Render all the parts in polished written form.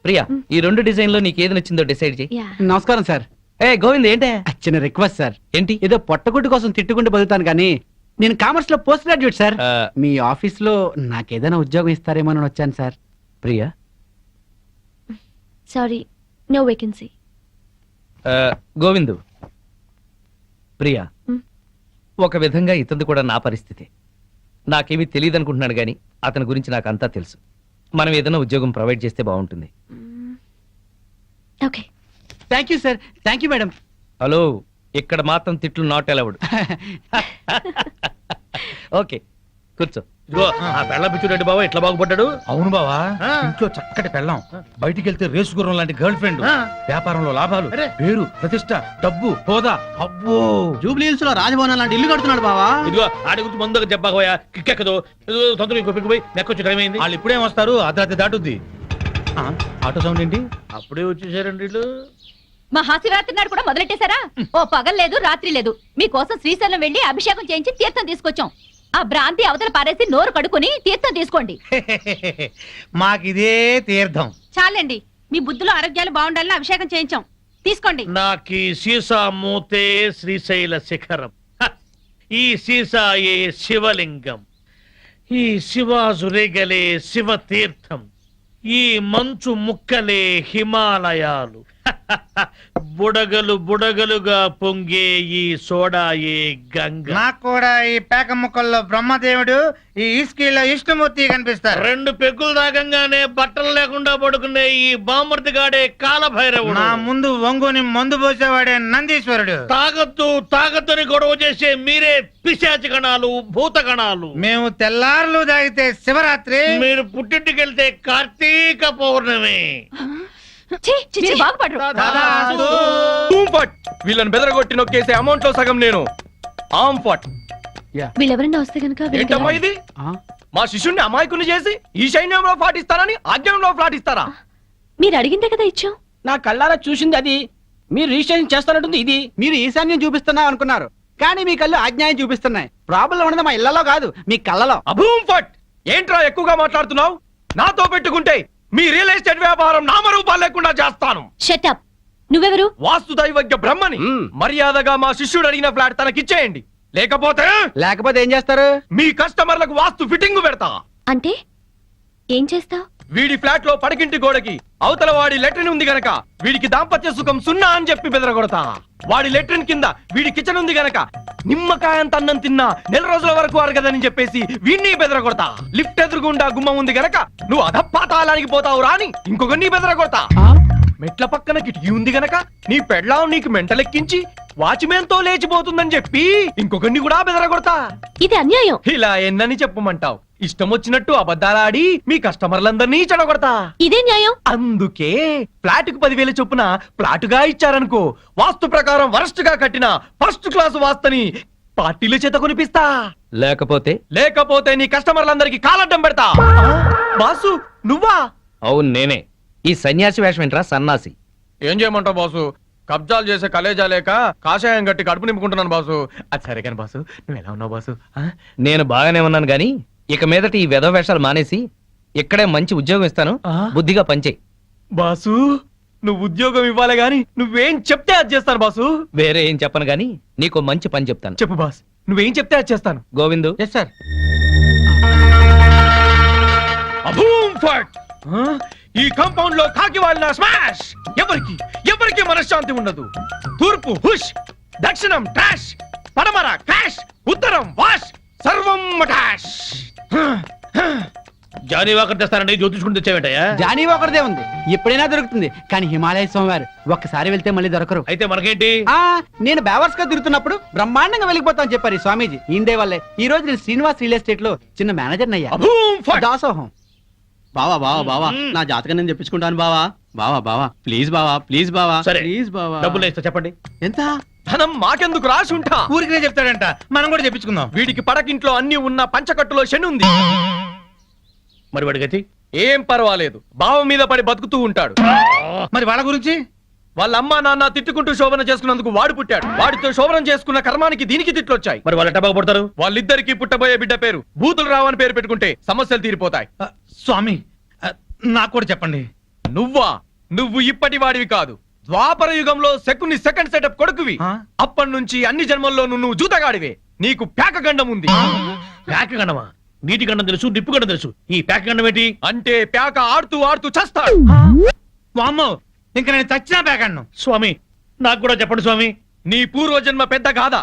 ప్రియా, ఈ 2 డిజైన్ లో నీకు ఏది నచ్చిందో డిసైడ్ చేయి. నమస్కారం సార్. ఏ గోవింద్, ఏంటే చిన్న రిక్వెస్ట్ సార్. ఏంటి? ఏదో పొట్టగుడ్డు కోసం తిట్టుకుంటూ బతుకుతాను కానీ నేను కామర్స్ లో పోస్ట్ గ్రాడ్యుయేట్ సార్. మీ ఆఫీస్ లో నాకేదైనా ఉద్యోగం ఇస్తారేమో అని వచ్చాను sir. Priya, sorry, no vacancy. Govindu, Priya, ఒక విధంగా ఇతను కూడా నా పరిస్థితి. నాకేమీ తెలియదు అనుకుంటున్నాడు గాని అతని గురించి నాకు అంతా తెలుసు. మనం ఏదైనా ఉద్యోగం ప్రొవైడ్ చేస్తే బాగుంటుంది. Okay. Thank you sir. Thank you madam. Hello, ఇక్కడ మాత్రం తిట్లు నాట్ అలౌడ్. ఓకే, కూర్చో. ఇదిగో ఆ పెళ్ళ పిచ్చురెడ్డి బావ ఎట్లా బాగుపడ్డాడు. అవును బావా, ఇంట్లో చక్కటి పెళ్ళాం, బయటికి వెళ్తే రేసు గుర్రం లాంటి గర్ల్ ఫ్రెండ్, వ్యాపారంలో లాభాలు, పేరు ప్రతిష్ట, డబ్బు, హోదా. అబ్బో, జూబ్లీ హిల్స్ లో రాజభవన్ లాంటి ఇల్లు కడుతున్నాడు బావా. ఇదిగో ఆడి గురించి ముందుగా చెప్పకపోయా కిక్కెక్కదు. తొందరగా ఇంకో పిక్కు పోయి నెక్కొచ్చి టైం అయింది. వాళ్ళు ఇప్పుడేం వస్తారు, అర్ధరాత్రి దాటుద్ది. ఆటో సౌండ్ ఏంటి? అప్పుడే వచ్చేసారండి వీళ్ళు. మహాశివరాత్రి నాడు కూడా మొదలెట్టేశారా? ఓ పగలు లేదు రాత్రి లేదు, మీకోసం శ్రీశైలం వెళ్లి అభిషేకం చేయించి తీర్థం తీసుకొచ్చాం. ఆ భ్రాంతి అవతల పారేసి నోరు కడుక్కుని తీర్థం తీసుకోండి. మాకిదే తీర్థం. చాలండి, మీ బుద్ధులు ఆరోగ్యాలు బాగుండాలని అభిషేకం చేయించాం, తీసుకోండి. నాకీ సీసా మూతే శ్రీశైల శిఖరం, ఈ సీసాయే శివలింగం, ఈ శివాజురేగలే శివ తీర్థం, ఈ మంచు ముక్కలే హిమాలయాలు, బుడగలు బుడగలుగా పొంగే ఈ సోడాయే గంగ. నాకు కూడా ఈ పేక ముక్కల్లో బ్రహ్మదేవుడు, ఈ ఇస్కీలో విష్ణుమూర్తి కనిపిస్తారు. 2 పెగ్గులు తాగంగానే బట్టలు లేకుండా పడుకునే ఈ బామర్తిగాడే కాలభైరవుడు. నా ముందు వంగుని మందు పోసేవాడే నందీశ్వరుడు. తాగొద్దు తాగొద్దని గొడవ చేసే మీరే పిశాచి గణాలు, భూత గణాలు. మేము తెల్లార్లు తాగితే శివరాత్రి, మీరు పుట్టింటికెళ్తే కార్తీక పౌర్ణమి. మీరు బాగుపడరు. వీళ్ళని బెదరగొట్టి నొక్కేసే అమౌంట్ లో సగం నేను. వీళ్ళెవరన్నా వస్తే కనుక ఏంటమ్మా ఇది? మా శిష్యుణ్ణి అమాయకుని చేసి ఈ సైన్యంలో పాటిస్తారని ఆజ్ఞంలో పాటిస్తారా? మీరు అడిగిందే కదా ఇచ్చాం. నా కళ్ళారా చూసింది అది. మీరు రిజిస్ట్రేషన్ చేస్తున్నట్టుంది ఇది. మీరు ఈశాన్యం చూపిస్తున్నా అనుకున్నారు కానీ మీ కళ్ళు ఆజ్ఞాయం చూపిస్తున్నాయి. ప్రాబ్లం ఉన్నది మా ఇళ్లలో కాదు, మీ కళ్ళలో. అభూమ్ ఫట్! ఏంట్రా ఎక్కువగా మాట్లాడుతున్నావు? నాతో పెట్టుకుంటే మీ రియల్ ఎస్టేట్ వ్యాపారం నామరూపాలు లేకుండా చేస్తాను. Shut up. నువ్వెవరు? వాస్తు దైవజ్ఞ బ్రహ్మని. మర్యాదగా మా శిష్యుడు అడిగిన ఫ్లాట్ తనకిచ్చేయండి, లేకపోతే ఏం చేస్తారు? మీ కస్టమర్లకు వాస్తు ఫిట్టింగ్ పెడతా. అంటే ఏం చేస్తావ్? వీడి ఫ్లాట్ లో పడకింటి గోడకి అవతల వాడి లెట్రిన్ ఉంది గనక వీడికి దాంపత్య సుఖం 0 అని చెప్పి బెదరగొడతా. వాడి లెట్రిన్ కింద వీడి కిచెన్ ఉంది గనక నిమ్మకాయంత అన్నం తిన్నా 4 రోజుల వరకు అరగదని చెప్పేసి వీడిని బెదరగొడతా. లిఫ్ట్ ఎదురుగుండా గుమ్మం ఉంది గనక నువ్వు అధపాతాళానికి పోతావు రాని ఇంకొకరిని బెదరగొడతా. మెట్ల పక్కన కిటికీ ఉంది గనక నీ పెళ్ళాం నీకు మెంటలెక్కించి వాచ్మెన్ తో లేచిపోతుందని చెప్పి ఇంకొకరిని కూడా బెదరగొడతా. ఇది అన్యాయం. ఇలా ఎన్నని చెప్పమంటావు? ఇష్టం వచ్చినట్టు అబద్ధాలాడి మీ కస్టమర్లందరినీ చెడగొడతా. ఇదే న్యాయం. అందుకే ఫ్లాట్ కు 10,000 చొప్పున ఫ్లాటుగా ఇచ్చారనుకో, వాస్తు ప్రకారం వరస్ట్ గా కట్టిన ఫస్ట్ క్లాస్ వాస్తుని పార్టీల చేత కొనిపిస్తా. లేకపోతే నీ కస్టమర్లందరికి కాలడ్డం పెడతా. బాసు నువ్వా? అవును నేనే. ఈ సన్యాసి వేషం ఏంట్రా సన్నాసి? ఏం చేయమంటావు బాసు? కబ్జాలు చేసే కలేజా లేక కాషాయం గట్టి కడుపు నింపుకుంటున్నాను బాసు. అది సరే కానీ బాసు, నువ్వు ఎలా ఉన్నావు బాసు? నేను బాగానే ఉన్నాను గాని ఇక మీదట ఈ వెధవ వేషాలు మానేసి ఇక్కడే మంచి ఉద్యోగం ఇస్తాను, బుద్ధిగా పనిచేయి. బాసు నువ్వు ఉద్యోగం ఇవ్వాలి గాని నువ్వేం చెప్తే అది చేస్తాను బాసు. వేరే ఏం చెప్పను గాని నీకు మంచి పని చెప్తాను. చెప్పు బాస్, నువ్వేం చెప్తే అది చేస్తాను. గోవిందు. Yes sir. ఈ కాంపౌండ్ లో కాకి వాళ్ళ స్మాష్. ఎవరికి మనశ్శాంతి ఉండదు. తూర్పు హుష్, దక్షిణం ట్రాష్, పడమర క్రాష్, ఉత్తరం వాష్, సర్వం మటాష్. జానీ వాకర్ తెస్తానండి, జ్యోతిష్కుని తెచ్చావేంటయ్యా? జానీ ఒకరిదే ఉంది, ఎప్పుడైనా దొరుకుతుంది. కానీ హిమాలయ స్వామివారు ఒక్కసారి వెళ్తే మళ్ళీ దొరకరు. అయితే మనకేంటి? నేను బేవర్స్ గా తిరుగుతున్నప్పుడు బ్రహ్మాండంగా వెళ్ళిపోతాను చెప్పారు ఈ స్వామీజీ. ఇందే వల్లే ఈ రోజు నేను శ్రీనివాస్ రియల్ ఎస్టేట్ లో చిన్న మేనేజర్ అయ్యా. దాసోహం. బావా నా జాతకం నేను చెప్పించుకుంటాను బావా ప్లీజ్ బావా సరే ప్లీజ్ బావా. డబ్బులు ఇస్తా, చెప్పండి ఎంత? ధనం మాకెందుకు రాసి ఉంటా. ఊరికే చెప్తాడంట, మనం కూడా చెప్పించుకుందాం. వీడికి పడకింట్లో అన్ని ఉన్న పంచకట్టులో శని ఉంది. మరి వాడి గతి? ఏం పర్వాలేదు, బావ మీద పడి బతుకుతూ ఉంటాడు. మరి వాళ్ళ గురించి? వాళ్ళ అమ్మా నాన్న తిట్టుకుంటూ శోభన చేసుకున్నందుకు వాడు పుట్టాడు. వాడితో శోభనం చేసుకున్న కర్మానికి దీనికి తిట్లొచ్చాయి. మరి వాళ్ళు ఎట్ట బాగుపడతారు? వాళ్ళిద్దరికి పుట్టబోయే బిడ్డ పేరు భూతులు రావని పేరు పెట్టుకుంటే సమస్యలు తీరిపోతాయి. స్వామి నాకు కూడా చెప్పండి. నువ్వా? నువ్వు ఇప్పటి వాడివి కాదు. ద్వాపర యుగంలో శకుని సెకండ్ సెటప్ కొడుకువి. ఆ? అప్పటి నుంచి అన్ని జన్మల్లోనూ నువ్వు జూతగాడివే. నీకు పేకగండం ఉంది. ప్యాక్ గండమా? నీటి గండం తెలుసు, నిప్పు గండం తెలుసు. ఈ ప్యాక్ గండం ఏంటి? అంటే పేక ఆడుతూ ఆడుతూ చస్తాడు. వామ్మో, ఇంక నేను చచ్చినా పేకన్ను. స్వామి నాకు కూడా చెప్పండి స్వామి. నీ పూర్వజన్మ పెద్ద కాదా?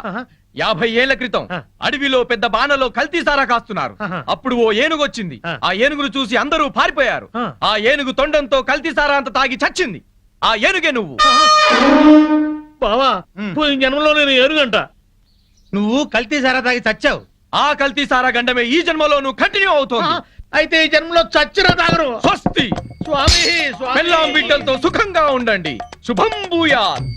50 ఏళ్ల క్రితం ఆ. అడవిలో పెద్ద బాణలో కల్తీ సారా కాస్తున్నారు. ఆహా. అప్పుడు ఓ ఏనుగు వచ్చింది. ఆ. ఆ ఏనుగును చూసి అందరూ పారిపోయారు. ఆ. ఆ ఏనుగు తొండంతో కల్తీ సారా అంత తాగి చచ్చింది. ఆ ఏనుగే నువ్వు. బావా పోయిన జన్మలో నేను ఏనుగంట. నువ్వు కల్తీ సారా తాగి చచ్చావు. ఆ కల్తీ సారా గండమే ఈ జన్మలోనూ కంటిన్యూ అవుతోంది. అయితే ఈ జన్మలో చచ్చిన తాగరు. స్వస్తి. స్వామి స్వామి. పెళ్ళాం బిడ్డలతో సుఖంగా ఉండండి. శుభం భూయాత్.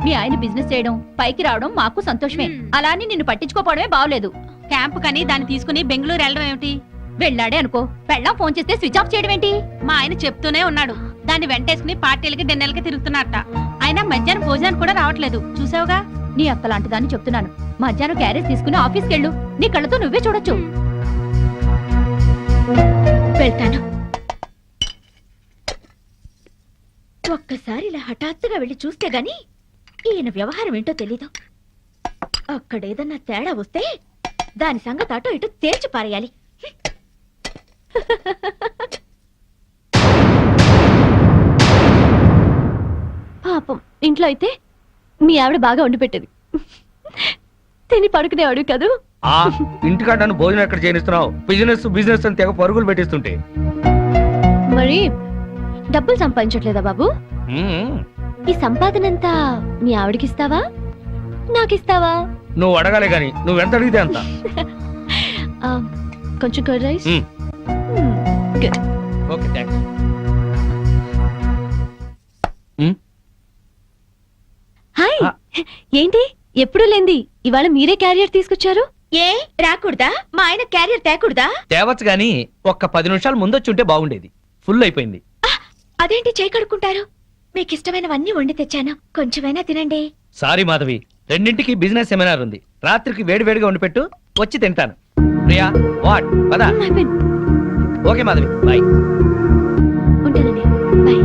మీ ఆయన బిజినెస్ చేయడం పైకి రావడం మాకు సంతోషమే. అలా అని నిన్ను పట్టించుకోపోవడమే బాగలేదు. క్యాంప్ కని దాన్ని తీసుకుని బెంగళూరు వెళ్ళడం ఏమిటి? వెళ్ళాడే అనుకో, పెళ్ళాం ఫోన్ చేస్తే స్విచ్ ఆఫ్ చేయడం ఏంటి? మా ఆయన చెప్తూనే ఉన్నాడు. దాన్ని వెంటేసుకుని పార్టీలకి డిన్నర్లకి తిరుగుతున్నారట. అయినా మధ్యాహ్నం భోజనానికి కూడా రావట్లేదు. చూసావుగా? నీ అత్తలాంటి దాన్ని చెప్తున్నాను. మధ్యాహ్నం క్యారేజ్ తీసుకుని ఆఫీస్కి వెళ్ళు. నీ కళ్ళతో నువ్వే చూడొచ్చు. వెళ్తాను. ఒక్కసారి ఇలా హఠాత్తుగా వెళ్ళి చూస్తే గాని ఈయన వ్యవహారం ఏంటో తెలీదు. అక్కడేదన్నా తేడా వస్తే దాని సంగతి అటో ఇటు తేల్చి పారేయాలి. పాపం ఇంట్లో అయితే మీ ఆవిడ బాగా వండి పెట్టేది. తిని పడుకునేవాడు కదూ. ఆ ఇంటికాడ నన్ను భోజనం ఎక్కడ చేయనిస్తున్నావు? బిజినెస్ బిజినెస్ అని తెగ పరుగులు పెట్టిస్తుంటే. మరి డబ్బులు సంపాదించట్లేదా బాబు? మ్మ్. ఈ సంపాదనంతా మీ ఆవిడకిస్తావా నాకిస్తావా? నువ్వు అడగాలే గాని నువ్వెంత అడిగితే అంత. ఆ, కొంచెం కర్డ్ రైస్. మ్మ్. గుడ్. Okay thanks. హాయ్. ఆ. ఏంటి ఎప్పుడు లేంది ఇవాళ మీరే క్యారియర్ తీసుకొచ్చారు? ఏ రాకూడదా? మా ఆయన క్యారియర్ తేకూడదా? తేవచ్చు గాని ఒక్క 10 నిమిషాలు ముందొచ్చి ఉంటే బాగుండేది. ఫుల్ అయిపోయింది. అదేంటి చేయి కడుక్కుంటారు? మీకు ఇష్టమైనవన్నీ వండి తెచ్చాను, కొంచెమైనా తినండి. సారీ మాధవి, 2ంటికి బిజినెస్ సెమినార్ ఉంది. రాత్రికి వేడివేడిగా వండి పెట్టు, వచ్చి తింటాను. ప్రియా వాట్ పదా? Okay Madhavi, bye. ఉంటానండి. బాయ్.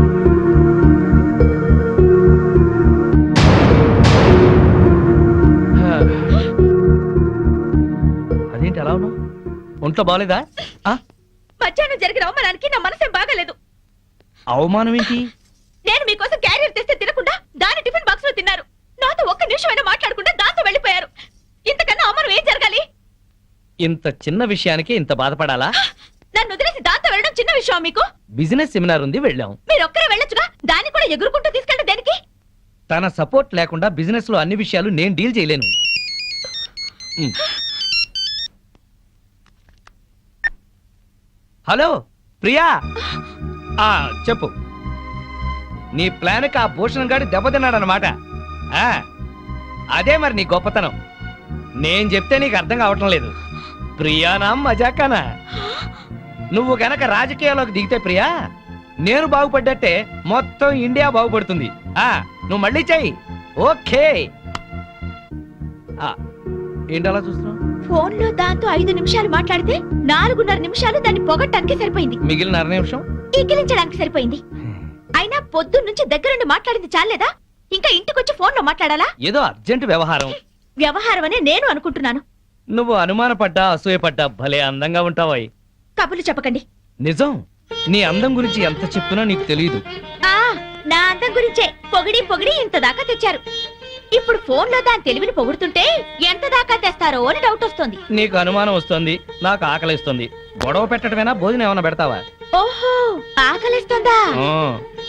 అదేంటి అలా ఉన్నావు? ఒంట్లో బాగాలేదా? ఆ? మధ్యాహ్నం జరిగిన అవమానానికి నా మనసేం బాగాలేదు. అవమానం ఏంటి? నేను మీకోసం క్యారియర్ తెస్తే తినకుండా దాని టిఫిన్ బాక్స్ లో తిన్నారు. నాతో ఒక్క నిమిషమైనా మాట్లాడకుండా దాంతో వెళ్ళిపోయారు. ఇంతకన్నా అవమానం ఏం జరగాలి? ఇంత చిన్న విషయానికి ఇంత బాధపడాలా? నన్ను వదిలేసి దాంతో వెళ్ళడం చిన్న విషయం మీకు? బిజినెస్ సెమినార్ ఉంది, వెళ్ళాం. మీరు ఒక్కరే వెళ్ళొచ్చుగా, దాన్ని కూడా ఎగురుకుంటూ తీసుకెళ్ళడం దేనికి? తన సపోర్ట్ లేకుండా బిజినెస్ లో అన్ని విషయాలు నేను డీల్ చేయలేను. మ్. హలో ప్రియా. ఆ చెప్పు. నీ ప్లాన్కి ఆ భూషణ్ గాడి దెబ్బతిన్నాడనమాట. అదే మరి నీ గొప్పతనం. నేను చెప్తే నీకు అర్థం కావటం లేదు. ప్రియానా మజాకానా? నువ్వు గనక రాజకీయాల్లోకి దిగితే ప్రియా, నేను బాగుపడ్డట్టే మొత్తం ఇండియా బాగుపడుతుంది. నువ్వు మళ్ళీ చెయ్యి. ఓకే. ఏంటి అలా చూస్తున్నావు? ఫోన్ లో దాంతో 5 నిమిషాలు మాట్లాడితే 4.5 నిమిషాలు దాన్ని పొగట్టానికి సరిపోయింది. మిగిలిన 1/2 నిమిషం ఈకిలించడానికి సరిపోయింది. అయినా పొద్దున్న నుంచి దగ్గరుండి మాట్లాడింది చాలేదా? ఇంకా ఇంటికొచ్చి ఫోన్ లో మాట్లాడాలా? ఏదో అర్జెంట్ వ్యవహారం. వ్యవహారం అనే నేను అనుకుంటున్నాను. నువ్వు అనుమానపడ్డా అసూయపడ్డా భలే అందంగా ఉంటావాయి. కబుర్లు చెప్పకండి. నిజం, నీ అందం గురించి ఎంత చెప్పినా నీకు తెలియదు. ఆ నా అందం గురించే పొగిడి పొగిడి ఇంత దాకా తెచ్చారు. ఇప్పుడు ఫోన్ లో దాని తెలివిని పొగుడుతుంటే ఎంత దాకా తెస్తారో అని డౌట్ వస్తుంది. నీకు అనుమానం వస్తుంది, నాకు ఆకలిస్తుంది. గొడవ పెట్టడమేనా, భోజనం ఏమైనా పెడతావా? ఓహో, ఆకలిస్తుందా? ఆ.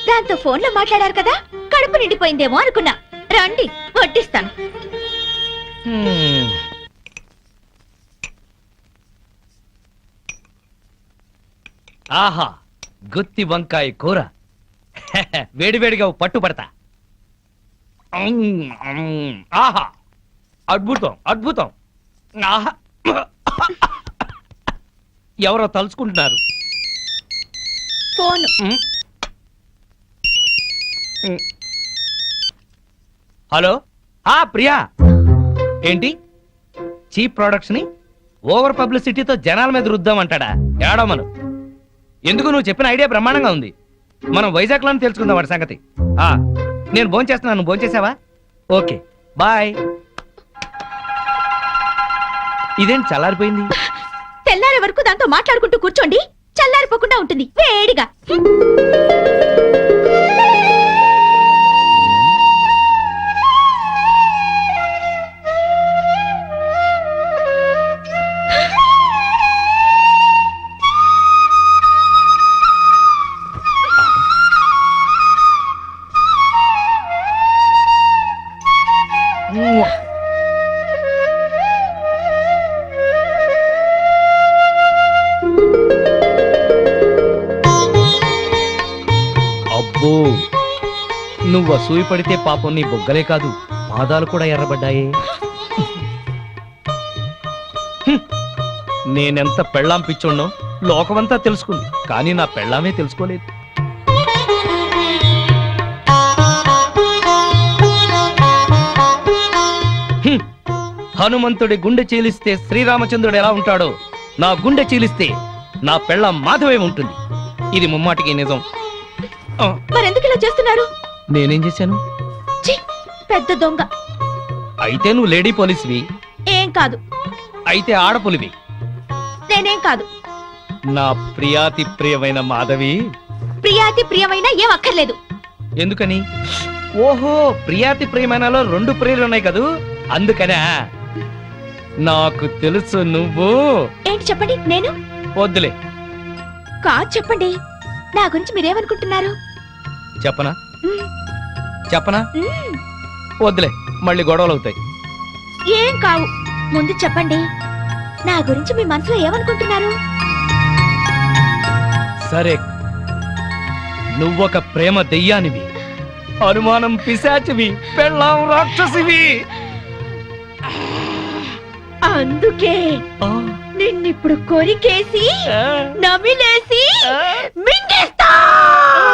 దాంతో ఫోన్ లో మాట్లాడారు కదా, కడుపు నిండిపోయిందేమో అనుకున్నా. రండి వడ్డిస్తాను. హ్మ్. ఆహా, గుత్తి వంకాయ కూర. వేడివేడిగా పట్టుపడతా. ఆహా, అద్భుతం అద్భుతం. ఆహా. ఎవరో తలుచుకుంటున్నారు. ఫోన్. హలో. ప్రియా. ఏంటి చీప్ ప్రొడక్ట్స్ ని ఓవర్ పబ్లిసిటీతో జనాల మీద రుద్దామంటాడా? ఏడమను. ఎందుకు? నువ్వు చెప్పిన ఐడియా బ్రహ్మాండంగా ఉంది. మనం వైజాగ్ లోనే తెలుసుకుందాం వాడి సంగతి. ఆ నేను భోంచేస్తున్నాను, నువ్వు భోంచేసావా? Okay bye. ఇదేంటి చల్లారిపోయింది? తెల్లారే వరకు దాంతో మాట్లాడుకుంటూ కూర్చోండి, చల్లారిపోకుండా ఉంటుంది వేడిగా. అబ్బో, నువ్వు అసూయ పడితే పాపం నీ బొగ్గలే కాదు పాదాలు కూడా ఎర్రబడ్డాయే. హ్మ్. నేనెంత పెళ్ళాం పిచ్చోడ్నో లోకమంతా తెలుసుకుంది, కానీ నా పెళ్ళామే తెలుసుకోలేదు. హ్మ్. హనుమంతుడి గుండె చీలిస్తే శ్రీరామచంద్రుడు ఎలా ఉంటాడో, నా గుండె చీలిస్తే నా పెళ్ళాం మాధవే ఉంటుంది. ఇది ముమ్మాటికి నిజం. ఆ, మరెందుకు ఇలా చేస్తున్నారు? నేనేం చేశాను? ఛీ, పెద్ద దొంగ. అయితే నువ్వు లేడీ పోలీసువి, ఏం కాదు. అయితే ఆడపులివి. నేనేం కాదు. నా ప్రియాతి ప్రియమైన మాధవి. ప్రియాతి ప్రియమైన ఏం అక్కర్లేదు. ఎందుకని? ఓహో, ప్రియాతి ప్రియమైనలో 2 ప్రియులు ఉన్నాయి కదూ, అందుకనా? నాకు తెలుసు నువ్వు. ఏంటి చెప్పండి. నేను వద్దులే. కాదు చెప్పండి. నా గురించి మీరేమనుకుంటున్నారు? చెప్పనా? మ్మ్. చెప్పనా? మ్మ్. వద్దులే, మళ్ళీ గొడవలు అవుతాయి. ఏం కావు. ముందు చెప్పండి, నా గురించి మీ మనసులో ఏమనుకుంటున్నారు? సరే, నువ్వొక ప్రేమ దెయ్యానివి, అనుమానం పిశాచివి, పెళ్ళాం రాక్షసివి. అందుకే ఆ, నిన్నిప్పుడు కొరికేసి ఆ, నమిలేసి ఆ.